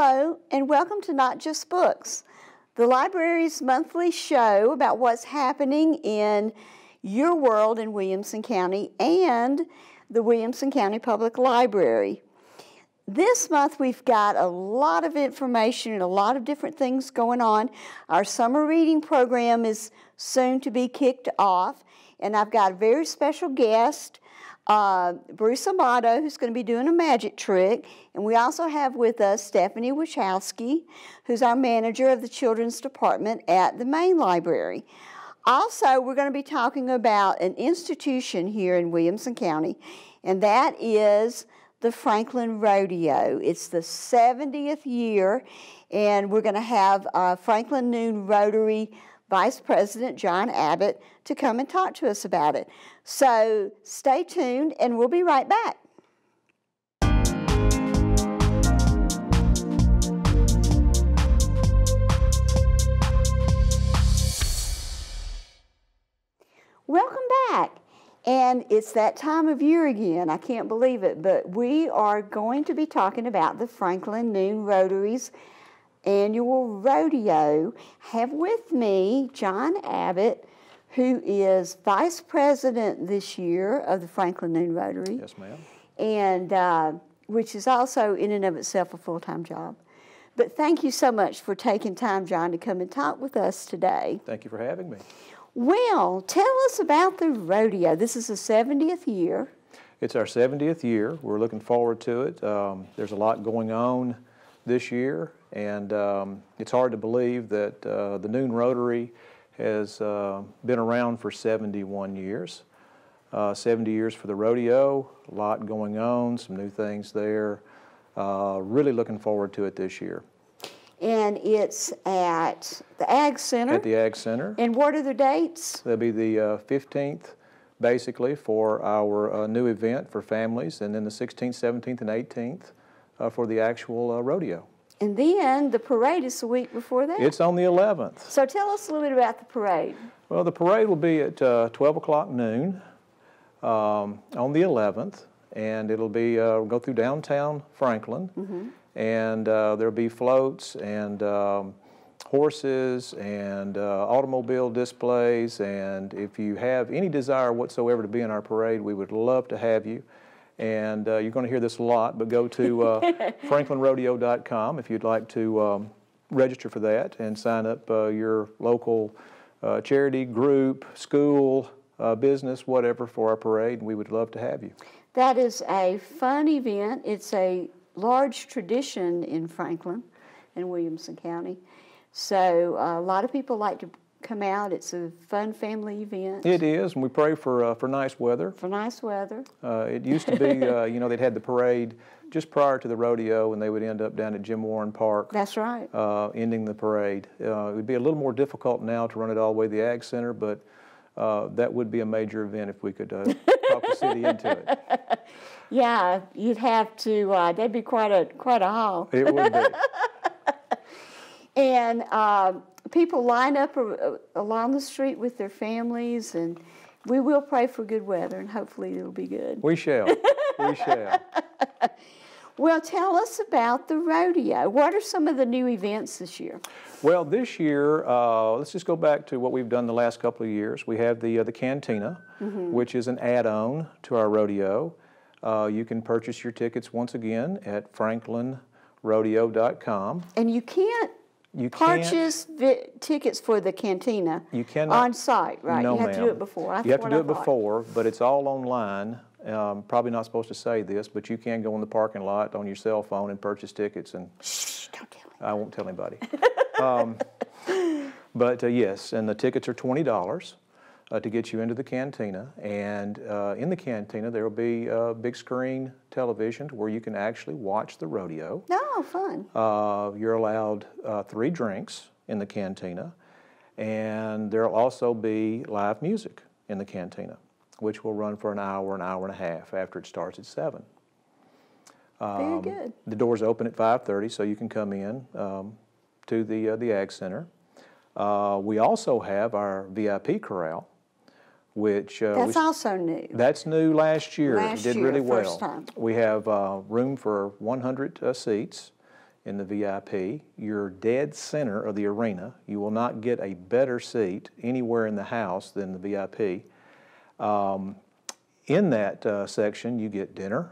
Hello, and welcome to Not Just Books, the library's monthly show about what's happening in your world in Williamson County and the Williamson County Public Library. This month we've got a lot of information and a lot of different things going on. Our summer reading program is soon to be kicked off, and I've got a very special guest, Bruce Amato, who's going to be doing a magic trick. And we also have with us Stephanie Wycihowski, who's our manager of the children's department at the main library. Also, we're going to be talking about an institution here in Williamson County, and that is the Franklin Rodeo. It's the 70th year, and we're going to have Franklin Noon Rotary Vice President John Abbott to come and talk to us about it. So stay tuned, and we'll be right back. Welcome back. And it's that time of year again. I can't believe it, but we are going to be talking about the Franklin Noon Rotary's annual rodeo. Have with me John Abbott, who is Vice President this year of the Franklin Noon Rotary. Yes, ma'am. And which is also in and of itself a full-time job. But thank you so much for taking time, John, to come and talk with us today. Thank you for having me. Well, tell us about the rodeo. This is the 70th year. It's our 70th year. We're looking forward to it. There's a lot going on this year, and it's hard to believe that the Noon Rotary has been around for 71 years. 70 years for the rodeo, a lot going on, some new things there. Really looking forward to it this year. And it's at the Ag Center. At the Ag Center. And what are the dates? That'll be the 15th, basically, for our new event for families, and then the 16th, 17th, and 18th for the actual rodeo. And then the parade is the week before that? It's on the 11th. So tell us a little bit about the parade. Well, the parade will be at 12 o'clock noon on the 11th, and it'll be we'll go through downtown Franklin. Mm-hmm. And there'll be floats and horses and automobile displays. And if you have any desire whatsoever to be in our parade, we would love to have you. And you're going to hear this a lot, but go to franklinrodeo.com if you'd like to register for that and sign up your local charity, group, school, business, whatever, for our parade. And we would love to have you. That is a fun event. It's a large tradition in Franklin and Williamson County. So a lot of people like to come out. It's a fun family event. It is, and we pray for nice weather. For nice weather. It used to be, you know, they'd had the parade just prior to the rodeo, and they would end up down at Jim Warren Park. That's right. Ending the parade. It would be a little more difficult now to run it all the way to the Ag Center, but that would be a major event if we could talk the city into it. Yeah, you'd have to. That'd be quite a haul. It would be. And people line up along the street with their families, and we will pray for good weather, and hopefully it'll be good. We shall. We shall. Well, tell us about the rodeo. What are some of the new events this year? Well, this year, let's just go back to what we've done the last couple of years. We have the Cantina, mm-hmm. which is an add-on to our rodeo. You can purchase your tickets once again at franklinrodeo.com. And you can't purchase tickets for the Cantina on site, right? No, you have to do it before. You have to do it before, but it's all online. Probably not supposed to say this, but you can go in the parking lot on your cell phone and purchase tickets. And shh, don't tell anybody. I won't tell anybody. But yes, and the tickets are $20 to get you into the Cantina. And in the Cantina, there will be a big screen television where you can actually watch the rodeo. Oh, fun. You're allowed 3 drinks in the Cantina. And there will also be live music in the Cantina, which will run for an hour and a half after it starts at 7. Very good. The doors open at 5:30, so you can come in to the Ag Center. We also have our VIP corral, which that's also new. That's new last year. It did really well. First time. We have room for 100 seats in the VIP. You're dead center of the arena. You will not get a better seat anywhere in the house than the VIP. In that section, you get dinner.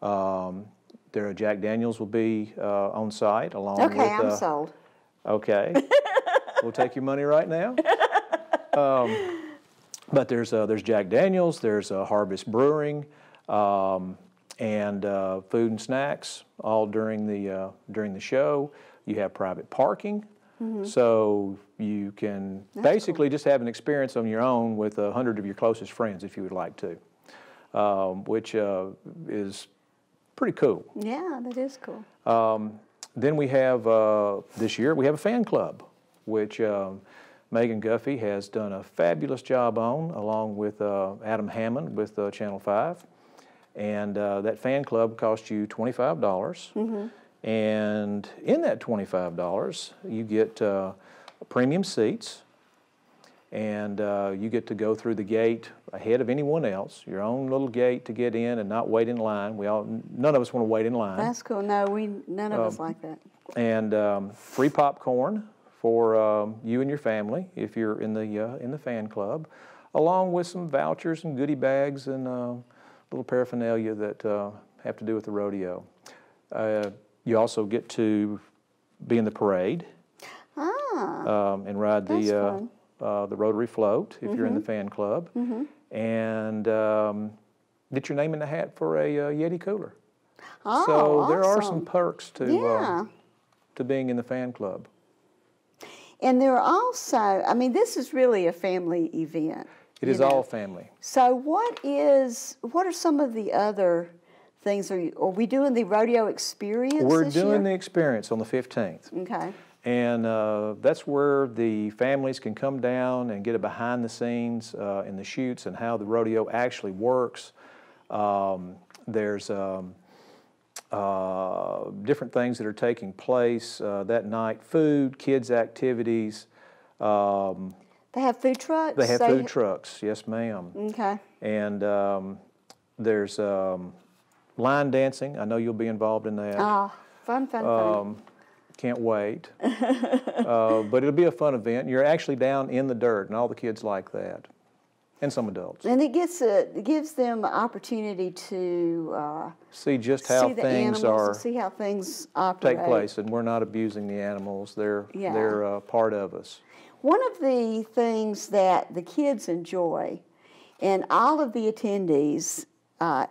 Jack Daniels will be on site along with... Okay, I'm sold. Okay. We'll take your money right now. But there's Jack Daniels, there's Harvest Brewing, and food and snacks all during the show. You have private parking, so you can basically just have an experience on your own with 100 of your closest friends if you would like to, which is pretty cool. Yeah, that is cool. Then we have, this year, we have a fan club, which Megan Guffey has done a fabulous job on, along with Adam Hammond with Channel 5. And that fan club costs you $25. And in that $25, you get premium seats, and you get to go through the gate ahead of anyone else, your own little gate to get in and not wait in line. None of us want to wait in line. That's cool. No, none of us like that. And free popcorn for you and your family if you're in the fan club, along with some vouchers and goodie bags and little paraphernalia that have to do with the rodeo. You also get to be in the parade and ride the rotary float if you're in the fan club, and get your name in the hat for a Yeti cooler. Oh, so there are awesome. some perks to being in the fan club. And there are also, I mean, this is really a family event. It is all family. So what are some of the other things? Are we doing the rodeo experience We're this doing the year? experience on the 15th. Okay. And that's where the families can come down and get a behind the scenes in the chutes and how the rodeo actually works. There's different things that are taking place that night, food, kids' activities. They have food trucks? They have food trucks, yes ma'am. Okay. And there's line dancing. I know you'll be involved in that. Oh, fun. Can't wait. But it'll be a fun event. You're actually down in the dirt, and all the kids like that, and some adults. And it gives them an opportunity to see just how things are, see how things operate. take place, and we're not abusing the animals. They're part of us. One of the things that the kids enjoy, and all of the attendees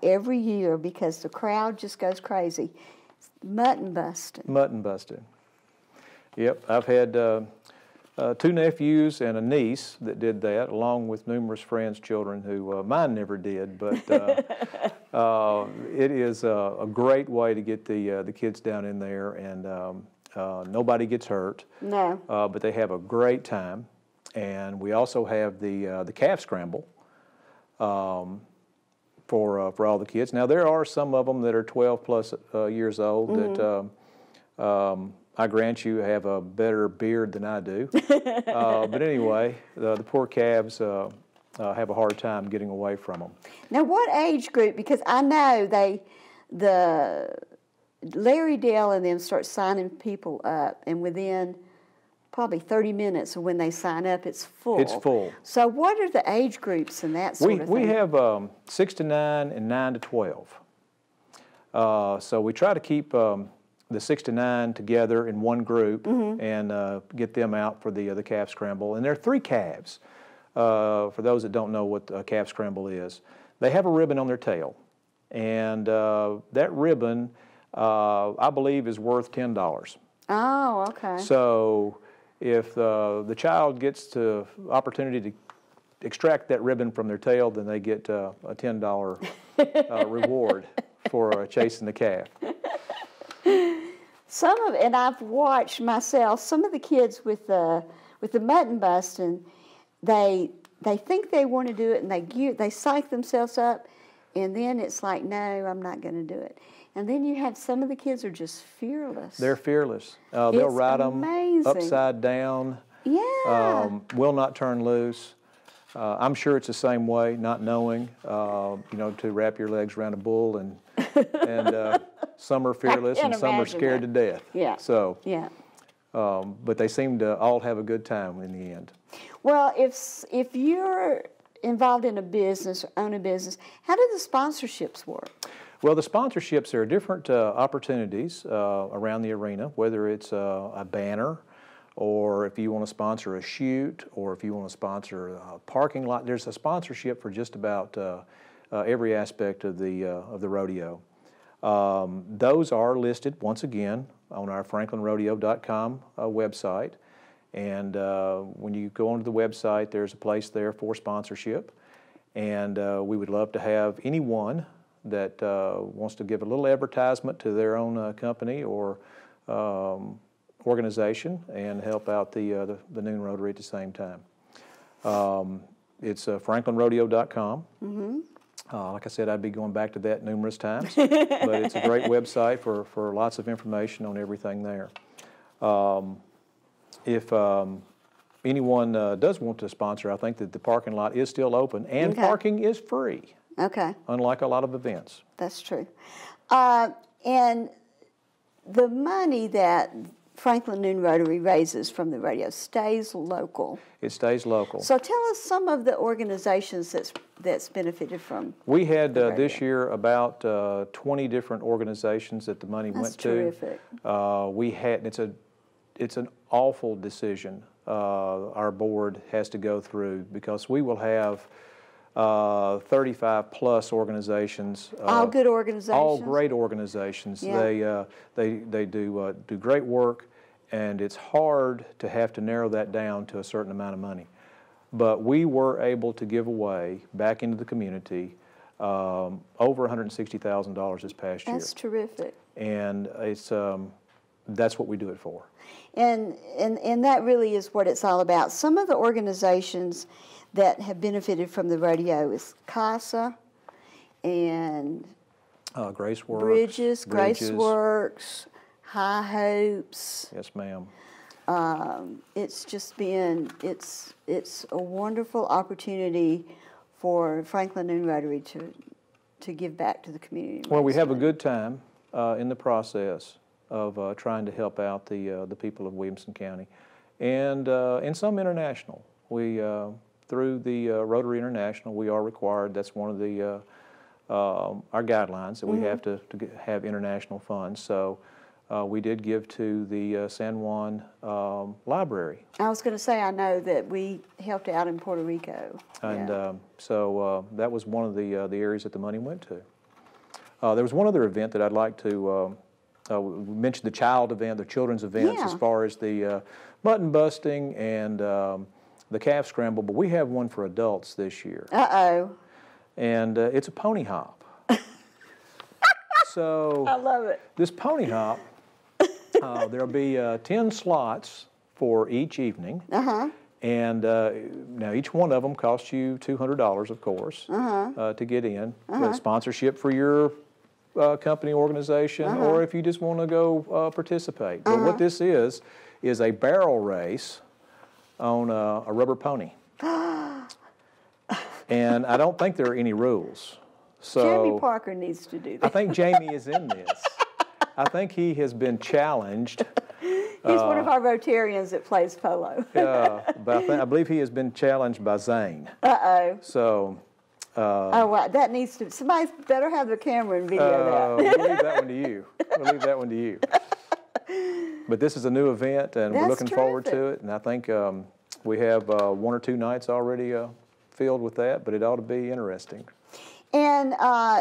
every year, because the crowd just goes crazy, is mutton busting. Mutton busting. Yep, I've had 2 nephews and a niece that did that, along with numerous friends' children who mine never did. But it is a great way to get the kids down in there, and nobody gets hurt. No. But they have a great time, and we also have the calf scramble for all the kids. Now there are some of them that are 12 plus years old that. I grant you have a better beard than I do. But anyway, the poor calves have a hard time getting away from them. Now, what age group? Because I know Larry Dale and them start signing people up, and within probably 30 minutes of when they sign up, it's full. It's full. So what are the age groups and that sort of thing? We have 6 to 9 and 9 to 12. So we try to keep the 6 to 9 together in one group and get them out for the calf scramble. And there are 3 calves. For those that don't know what a calf scramble is, they have a ribbon on their tail, and that ribbon, I believe, is worth $10. Oh, okay. So if the child gets the opportunity to extract that ribbon from their tail, then they get a $10 reward for chasing the calf. And I've watched myself, some of the kids with the mutton busting, they think they want to do it, and they psych themselves up, and then it's like, no, I'm not going to do it. And then you have some of the kids are just fearless. They're fearless. They'll ride them upside down. Yeah. Will not turn loose. I'm sure it's the same way, not knowing, to wrap your legs around a bull and some are fearless and some are scared to death. Yeah. So, yeah. But they seem to all have a good time in the end. Well, if you're involved in a business or own a business, how do the sponsorships work? Well, the sponsorships are different opportunities around the arena, whether it's a banner, or if you want to sponsor a shoot, or if you want to sponsor a parking lot. There's a sponsorship for just about every aspect of the rodeo. Those are listed once again on our franklinrodeo.com website. And when you go onto the website, there's a place there for sponsorship. And we would love to have anyone that wants to give a little advertisement to their own company or organization and help out the Noon Rotary at the same time. It's franklinrodeo.com. Mm-hmm. Like I said, I'd be going back to that numerous times, but it's a great website for lots of information on everything there. If anyone does want to sponsor, I think that the parking lot is still open, and parking is free. Okay. Unlike a lot of events. That's true. And the money that Franklin Noon Rotary raises from the rodeo stays local. It stays local. So tell us some of the organizations that's benefited from. We had this year about 20 different organizations that the money went to. That's terrific. We had it's an awful decision our board has to go through, because we will have 35 plus organizations. All good organizations. All great organizations. Yeah. They do great work, and it's hard to have to narrow that down to a certain amount of money. But we were able to give away back into the community over $160,000 this past year. That's terrific. And it's that's what we do it for. And that really is what it's all about. Some of the organizations that have benefited from the rodeo is CASA and Grace Works, Bridges, Grace Works, High Hopes. Yes, ma'am. It's just been, it's a wonderful opportunity for Franklin Noon Rotary to give back to the community. Well, we have a good time in the process of trying to help out the people of Williamson County, and some international. We through the Rotary International, we are required. That's one of the our guidelines that we have to have international funds. So we did give to the San Juan Library. I was going to say, I know that we helped out in Puerto Rico. And so that was one of the areas that the money went to. There was one other event that I'd like to mention, the child event, the children's events, as far as the mutton busting and the calf scramble, but we have one for adults this year. Uh-oh. And it's a pony hop. So I love it. This pony hop, there'll be 10 slots for each evening. Uh-huh. And now each one of them costs you $200, of course, to get in. Sponsorship for your company, organization, or if you just want to go participate. But what this is a barrel race on a rubber pony. And I don't think there are any rules. So Jamie Parker needs to do that. I think Jamie is in this. I think he has been challenged. He's one of our Rotarians that plays polo. But I believe he has been challenged by Zane. Uh-oh. So. Oh, wow. That needs to, somebody better have the camera and video that. We'll leave that one to you. We'll leave that one to you. But this is a new event, and we're looking forward to it. And I think we have 1 or 2 nights already filled with that, but it ought to be interesting. And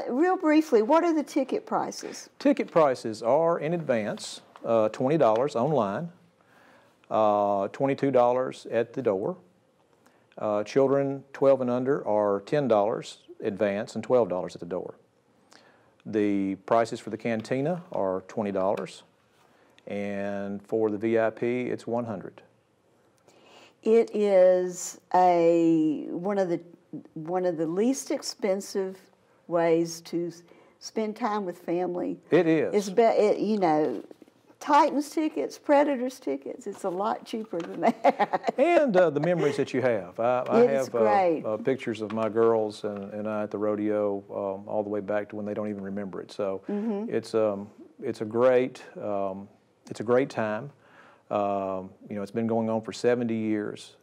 real briefly, what are the ticket prices? Ticket prices are in advance, $20 online, $22 at the door. Children 12 and under are $10 advance and $12 at the door. The prices for the cantina are $20, and for the VIP, it's $100. It is one of the least expensive ways to spend time with family. It is. It's Titans tickets, Predators tickets, it's a lot cheaper than that. And the memories that you have. I have pictures of my girls and I at the rodeo all the way back to when they don't even remember it. So it's a great time. You know, it's been going on for 70 years.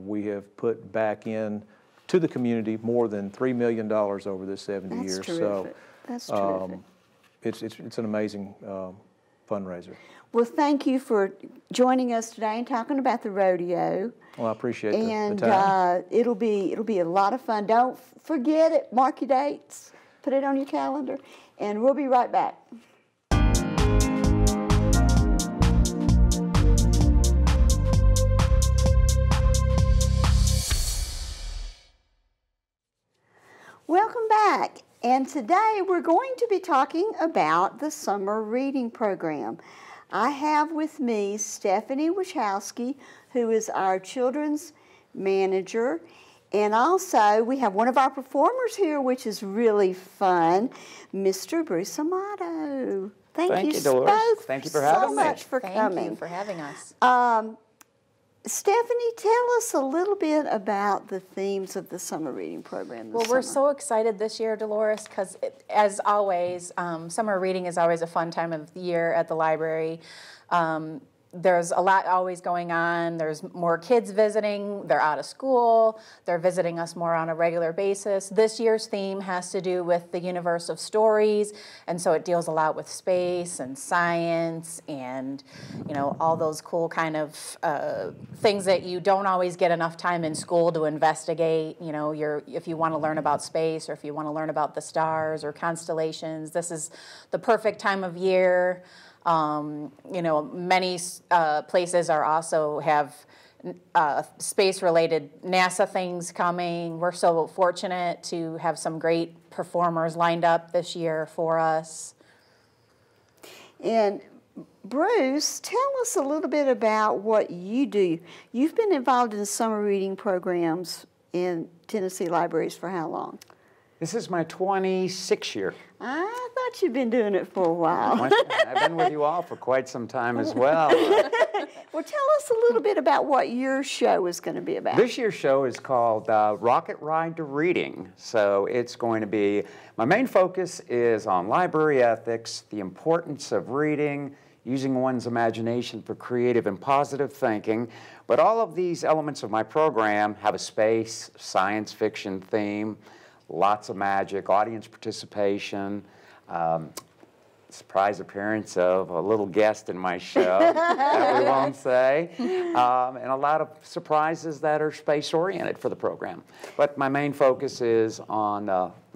We have put back in to the community more than $3 million over this 70 years. Terrific. So that's terrific. It's an amazing fundraiser. Well, thank you for joining us today and talking about the rodeo. Well, I appreciate the and time. it'll be a lot of fun. Don't forget it. Mark your dates. Put it on your calendar, and we'll be right back. Welcome back, and today we're going to be talking about the summer reading program. I have with me Stephanie Wycihowski, who is our children's manager, and also we have one of our performers here, which is really fun, Mr. Bruce Amato. Thank you, Dolores. both Thank you for having so me. much for coming. Thank you for having us. Stephanie, tell us a little bit about the themes of the summer reading program this Well, we're summer. so excited this year, Dolores, because as always, summer reading is always a fun time of the year at the library. There's a lot always going on. There's more kids visiting. They're out of school. They're visiting us more on a regular basis. This year's theme has to do with the universe of stories, and so it deals a lot with space and science and, you know, all those cool kind of things that you don't always get enough time in school to investigate. You know, if you want to learn about space or if you want to learn about the stars or constellations, this is the perfect time of year. You know, many places are also have space-related NASA things coming. We're so fortunate to have some great performers lined up this year for us. And Bruce, tell us a little bit about what you do. You've been involved in summer reading programs in Tennessee libraries for how long? This is my 26th year. I thought you'd been doing it for a while. I've been with you all for quite some time as well. Well, tell us a little bit about what your show is going to be about. This year's show is called Rocket Ride to Reading. So it's going to be, my main focus is on library ethics, the importance of reading, using one's imagination for creative and positive thinking. But all of these elements of my program have a space, science fiction theme, lots of magic, audience participation, surprise appearance of a little guest in my show that we won't say, and a lot of surprises that are space-oriented for the program. But my main focus is on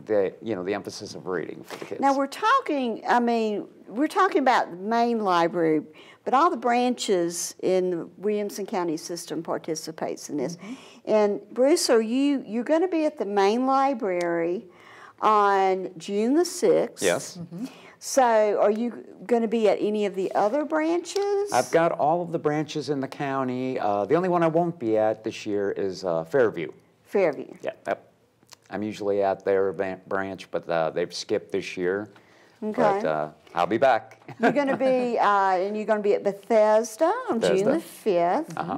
the emphasis of reading for the kids. Now we're talking about the main library, but all the branches in the Williamson County system participates in this. Mm-hmm. And Bruce, you're going to be at the main library on June the 6th. Yes. Mm-hmm. So are you going to be at any of the other branches? I've got all of the branches in the county. The only one I won't be at this year is Fairview. Fairview. Yeah. I'm usually at their branch, but they've skipped this year. Okay. But I'll be back. You're going to be, and you're going to be at Bethesda on June the 5th. Uh-huh.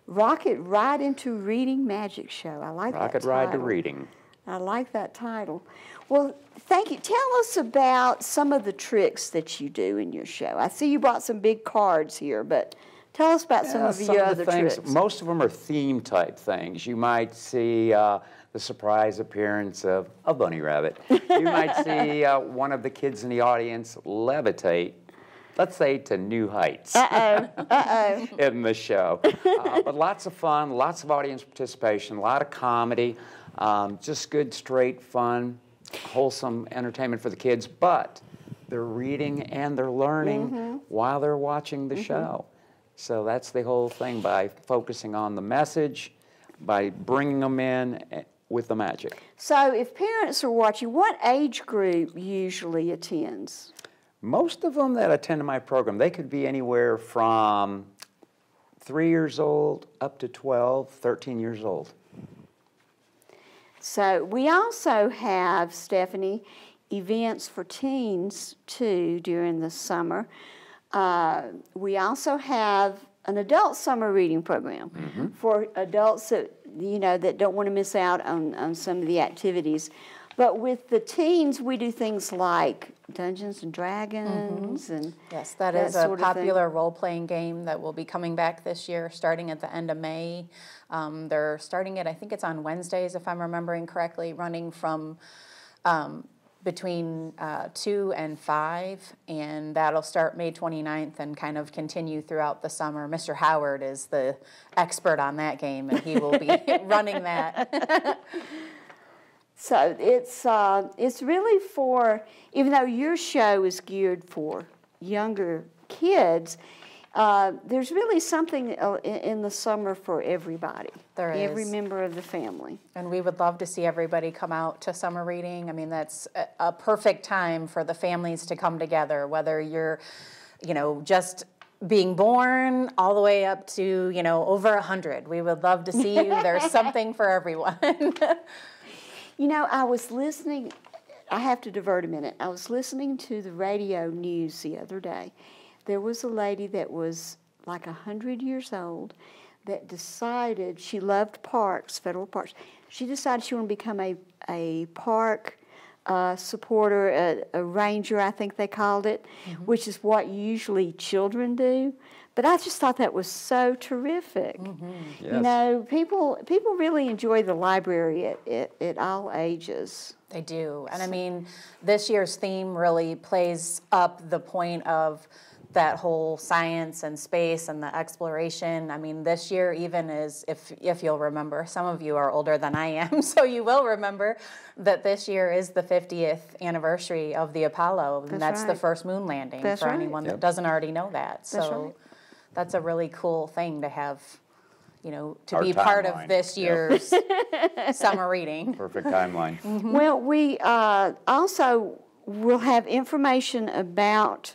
Rocket Ride into Reading Magic Show. I like that Rocket title. Ride to Reading. I like that title. Well, thank you. Tell us about some of the tricks that you do in your show. I see you brought some big cards here, but tell us about some of your other tricks. Most of them are theme type things. You might see the surprise appearance of a bunny rabbit. You might see one of the kids in the audience levitate, let's say, to new heights. In the show. But lots of fun, lots of audience participation, a lot of comedy, just good, straight, fun, wholesome entertainment for the kids. But they're reading and they're learning while they're watching the show. So that's the whole thing, by focusing on the message, by bringing them in with the magic. So if parents are watching, what age group usually attends? Most of them that attend my program, they could be anywhere from 3 years old up to 12, 13 years old. So we also have, Stephanie, events for teens too during the summer. We also have an adult summer reading program for adults that that don't want to miss out on some of the activities. But with the teens, we do things like Dungeons and Dragons and yes, that is a sort of thing. popular role-playing game that will be coming back this year, starting at the end of May. They're starting it, I think it's on Wednesdays, if I'm remembering correctly, running from between 2 and 5, and that'll start May 29th and kind of continue throughout the summer. Mr. Howard is the expert on that game, and he will be running that. So it's really for, even though your show is geared for younger kids, there's really something in the summer for everybody. There is. Every member of the family. And we would love to see everybody come out to summer reading. I mean, that's a perfect time for the families to come together, whether you're, just being born all the way up to, over 100. We would love to see you. There's something for everyone. I was listening, I have to divert a minute. I was listening to the radio news the other day. There was a lady that was like 100 years old that decided she loved parks, federal parks. She decided she wanted to become a park supporter, a ranger, I think they called it, which is what usually children do. But I just thought that was so terrific. Yes. People really enjoy the library at all ages. They do. And I mean, this year's theme really plays up the point of that whole science and space and the exploration. I mean, this year even is, if you'll remember, some of you are older than I am, so you will remember that this year is the 50th anniversary of the Apollo, and that's the first moon landing for anyone that doesn't already know that. So that's a really cool thing to have, to be part of this year's summer reading. Perfect timeline. Well, we also will have information about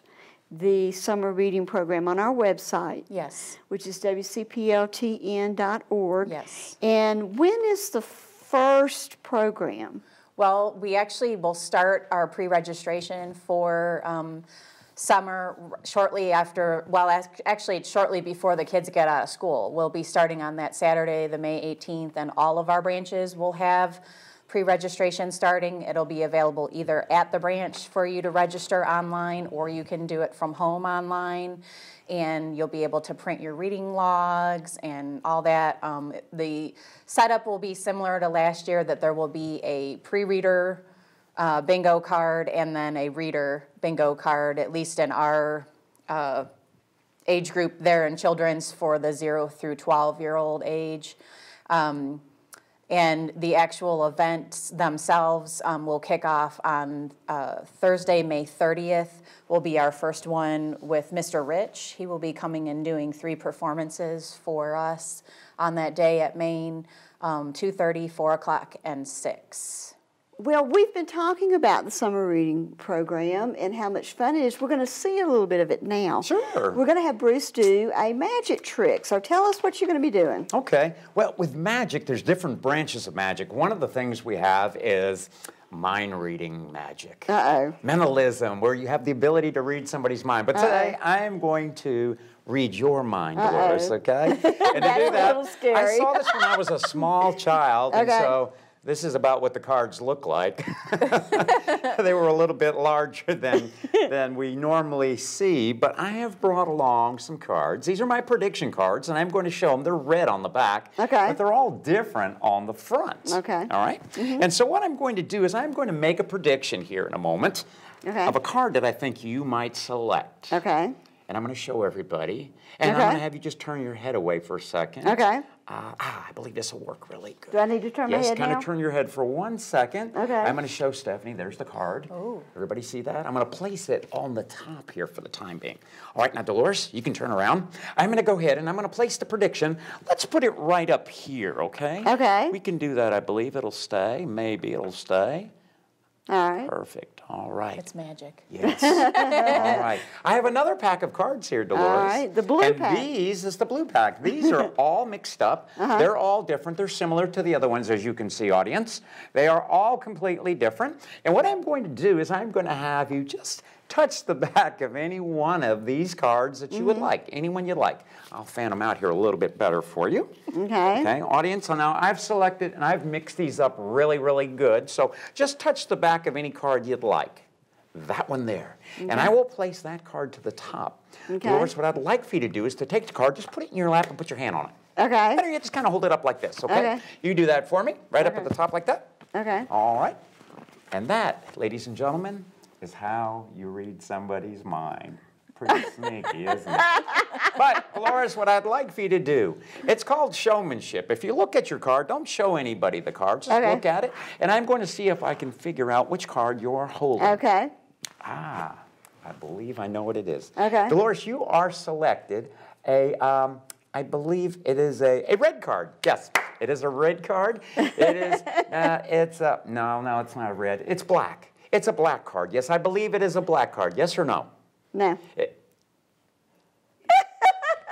the summer reading program on our website. Yes. Which is wcpltn.org. Yes. And when is the first program? Well, we actually will start our pre-registration for summer shortly after, actually it's shortly before the kids get out of school. We'll be starting on that Saturday, the May 18th, and all of our branches will have pre-registration starting. It'll be available either at the branch for you to register online, or you can do it from home online, and you'll be able to print your reading logs and all that. The setup will be similar to last year, that there will be a pre-reader bingo card and then a reader bingo card, at least in our age group there in children's, for the 0 through 12-year-old age. And the actual events themselves will kick off on Thursday, May 30th, will be our first one with Mr. Rich. He will be coming and doing 3 performances for us on that day at Maine, 2:30, 4 o'clock, and 6. Well, we've been talking about the summer reading program and how much fun it is. We're going to see a little bit of it now. Sure. We're going to have Bruce do a magic trick. So tell us what you're going to be doing. Okay. Well, with magic, there's different branches of magic. One of the things we have is mind reading magic. Mentalism, where you have the ability to read somebody's mind. But today, I'm going to read your mind, Dolores, okay? And to do that, a little scary. I saw this when I was a small child, and so this is about what the cards look like. They were a little bit larger than we normally see, but I have brought along some cards. These are my prediction cards, and I'm going to show them. They're red on the back, but they're all different on the front. All right? And so what I'm going to do is I'm going to make a prediction here in a moment of a card that I think you might select. And I'm going to show everybody, and I'm going to have you just turn your head away for a second. I believe this will work really good. Do I need to turn my head now? Yes, kind of turn your head for 1 second. I'm going to show Stephanie. There's the card. Everybody see that? I'm going to place it on the top here for the time being. All right, now, Dolores, you can turn around. I'm going to go ahead, and I'm going to place the prediction. Let's put it right up here, okay? We can do that, I believe. It'll stay. Maybe it'll stay. All right. Perfect. All right. It's magic. Yes. All right. I have another pack of cards here, Dolores. All right, the blue and pack. These is the blue pack. These are all mixed up. They're all different. They're similar to the other ones, as you can see, audience. They are all completely different. And what I'm going to do is I'm going to have you just touch the back of any one of these cards that you would like, any one you like. I'll fan them out here a little bit better for you. Okay. Okay, audience, so now I've selected and I've mixed these up really, really good. So just touch the back of any card you'd like. That one there. And I will place that card to the top. Okay. Dolores, what I'd like for you to do is to take the card, just put it in your lap and put your hand on it. Okay. Better yet, just kind of hold it up like this, okay? Okay. You do that for me, right up at the top like that. Okay. All right. And that, ladies and gentlemen, is how you read somebody's mind. Pretty sneaky, isn't it? But, Dolores, what I'd like for you to do, it's called showmanship. If you look at your card, don't show anybody the card. Just look at it. And I'm going to see if I can figure out which card you're holding. Okay. Ah, I believe I know what it is. Okay. Dolores, you are selected a, I believe it is a red card. Yes, it is a red card. It is, no, it's not a red. It's black. It's a black card. Yes, I believe it is a black card. Yes or no? No.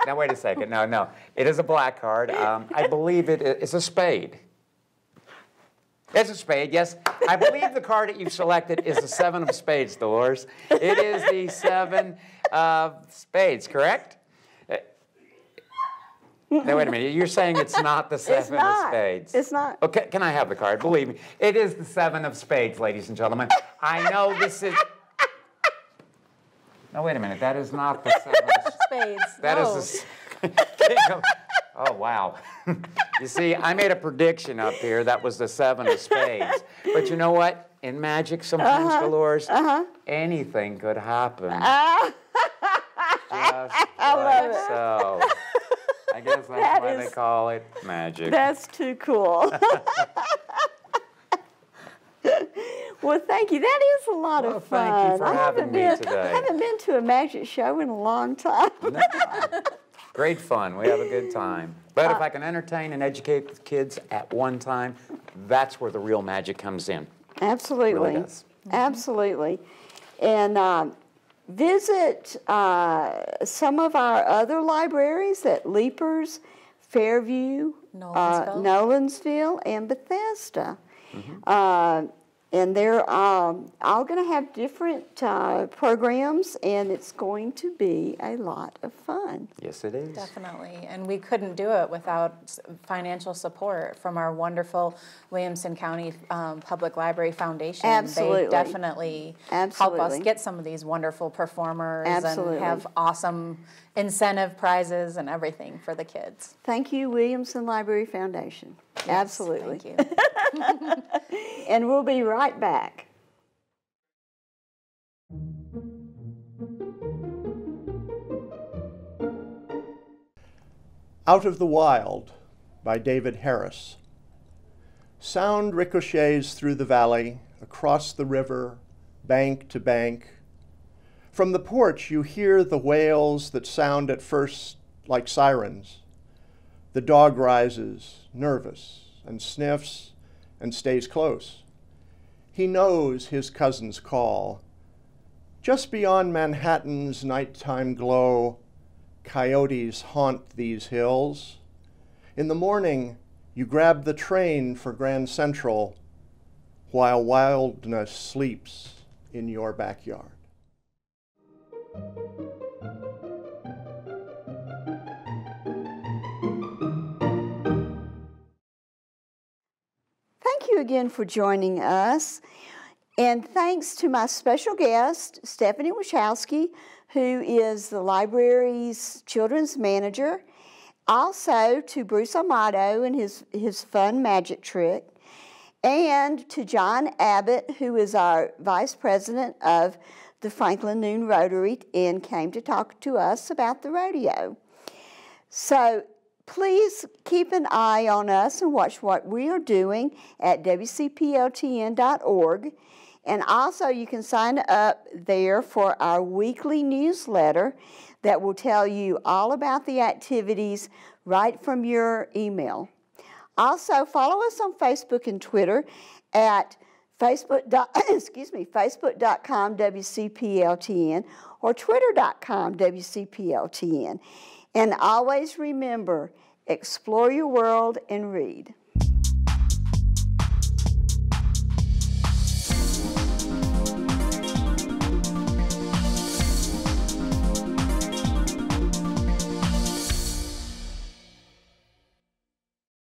Now, wait a second. No. It is a black card. I believe it is a spade. It's a spade, yes. I believe the card that you've selected is the 7 of spades, Dolores. It is the 7 of spades, correct? Now, wait a minute. You're saying it's not the 7 of spades. It's not. Okay, can I have the card? Believe me. It is the 7 of spades, ladies and gentlemen. I know this is... No, wait a minute. That is not the 7 of Spades. That no. is the... Oh, wow. You see, I made a prediction up here. That was the 7 of spades. But you know what? In magic, sometimes, Dolores, anything could happen. Just like so. I guess that's why they call it magic. That's too cool. Well, thank you. That is a lot of fun. Thank you for having me today. I haven't been to a magic show in a long time. No. Great fun. We have a good time. But if I can entertain and educate the kids at one time, that's where the real magic comes in. Absolutely. It really does. Absolutely. And visit some of our other libraries at Leapers, Fairview, Nolensville, and Bethesda. And they're all going to have different programs, and it's going to be a lot of fun. Yes, it is. Definitely. And we couldn't do it without financial support from our wonderful Williamson County Public Library Foundation. Absolutely. They definitely help us get some of these wonderful performers and have awesome incentive prizes and everything for the kids. Thank you, Williamson Library Foundation. Yes, Absolutely. Thank you. And we'll be right back. Out of the Wild by David Harris. Sound ricochets through the valley, across the river, bank to bank. From the porch you hear the wails that sound at first like sirens. The dog rises, nervous, and sniffs and stays close. He knows his cousin's call. Just beyond Manhattan's nighttime glow, coyotes haunt these hills. In the morning, you grab the train for Grand Central while wildness sleeps in your backyard. Thank you again for joining us. And thanks to my special guest, Stephanie Wycihowski, who is the library's children's manager. Also to Bruce Amato and his fun magic trick. And to John Abbott, who is our vice president of the Franklin Noon Rotary and came to talk to us about the rodeo. So please keep an eye on us and watch what we are doing at wcpltn.org. And also you can sign up there for our weekly newsletter that will tell you all about the activities right from your email. Also, follow us on Facebook and Twitter at Facebook.com WCPLTN or Twitter.com WCPLTN. And always remember, explore your world and read.